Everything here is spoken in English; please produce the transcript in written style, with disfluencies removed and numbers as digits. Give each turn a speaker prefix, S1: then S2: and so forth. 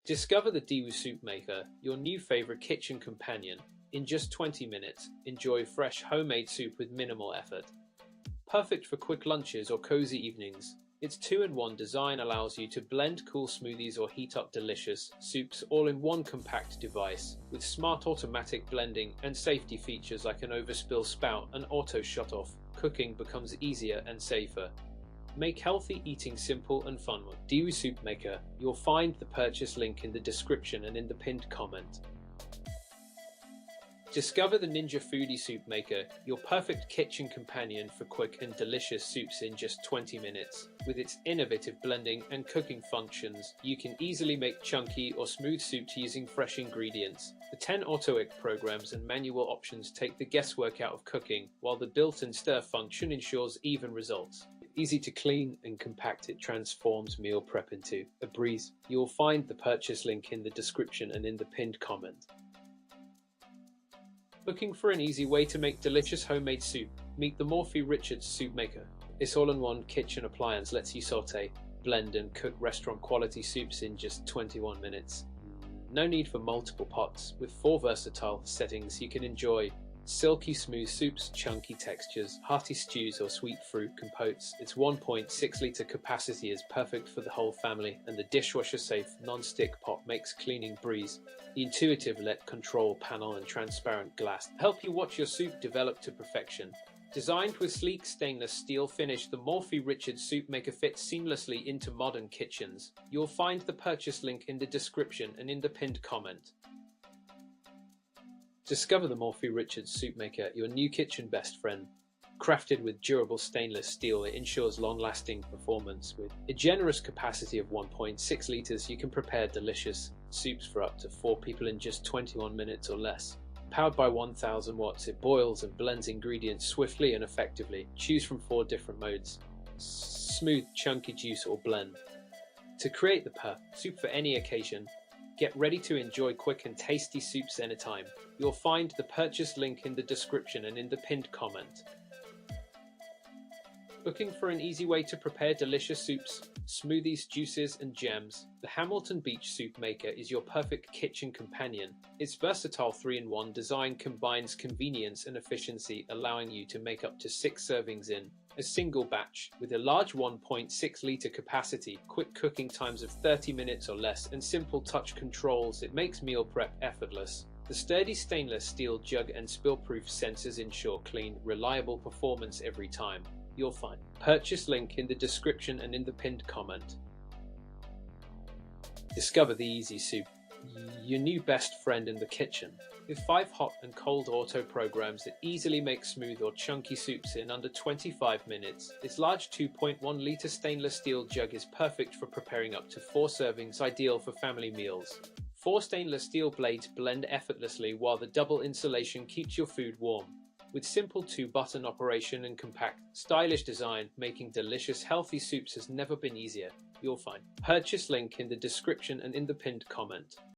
S1: Discover the Daewoo Soup Maker, your new favorite kitchen companion. In just 20 minutes, enjoy fresh homemade soup with minimal effort. Perfect for quick lunches or cozy evenings, its two-in-one design allows you to blend cool smoothies or heat up delicious soups all in one compact device. With smart automatic blending and safety features like an overspill spout and auto shut-off, cooking becomes easier and safer. Make healthy eating simple and fun with Daewoo Soup Maker. You'll find the purchase link in the description and in the pinned comment. Discover the Ninja Foodi Soup Maker, your perfect kitchen companion for quick and delicious soups in just 20 minutes. With its innovative blending and cooking functions, you can easily make chunky or smooth soups using fresh ingredients. The 10 auto-cook programs and manual options take the guesswork out of cooking, while the built-in stir function ensures even results. Easy to clean and compact, it transforms meal prep into a breeze. You'll find the purchase link in the description and in the pinned comment. Looking for an easy way to make delicious homemade soup? Meet the Morphy Soup Maker. This all-in-one kitchen appliance lets you saute, blend and cook restaurant-quality soups in just 21 minutes. No need for multiple pots. With 4 versatile settings, you can enjoy silky smooth soups, chunky textures, hearty stews or sweet fruit compotes. Its 1.6-litre capacity is perfect for the whole family, and the dishwasher-safe non-stick pot makes cleaning breeze. The intuitive LED control panel and transparent glass help you watch your soup develop to perfection. Designed with sleek stainless steel finish, the Morphy Soup Maker fits seamlessly into modern kitchens. You'll find the purchase link in the description and in the pinned comment. Discover the Morphy Soup Maker, your new kitchen best friend. Crafted with durable stainless steel, it ensures long-lasting performance. With a generous capacity of 1.6 litres, you can prepare delicious soups for up to 4 people in just 21 minutes or less. Powered by 1000 watts, it boils and blends ingredients swiftly and effectively. Choose from 4 different modes: smooth, chunky, juice, or blend. To create the perfect soup for any occasion, get ready to enjoy quick and tasty soups anytime. You'll find the purchase link in the description and in the pinned comment. Looking for an easy way to prepare delicious soups, smoothies, juices, and jams? The Hamilton Beach Soup Maker is your perfect kitchen companion. Its versatile 3-in-1 design combines convenience and efficiency, allowing you to make up to 6 servings in a single batch. With a large 1.6-litre capacity, quick cooking times of 30 minutes or less, and simple touch controls, it makes meal prep effortless. The sturdy stainless steel jug and spill-proof sensors ensure clean, reliable performance every time. You'll find purchase link in the description and in the pinned comment. Discover the Easy Soup, your new best friend in the kitchen. With 5 hot and cold auto programs that easily make smooth or chunky soups in under 25 minutes, its large 2.1-litre stainless steel jug is perfect for preparing up to 4 servings, ideal for family meals. 4 stainless steel blades blend effortlessly, while the double insulation keeps your food warm. With simple 2-button operation and compact, stylish design, making delicious, healthy soups has never been easier. You'll find purchase link in the description and in the pinned comment.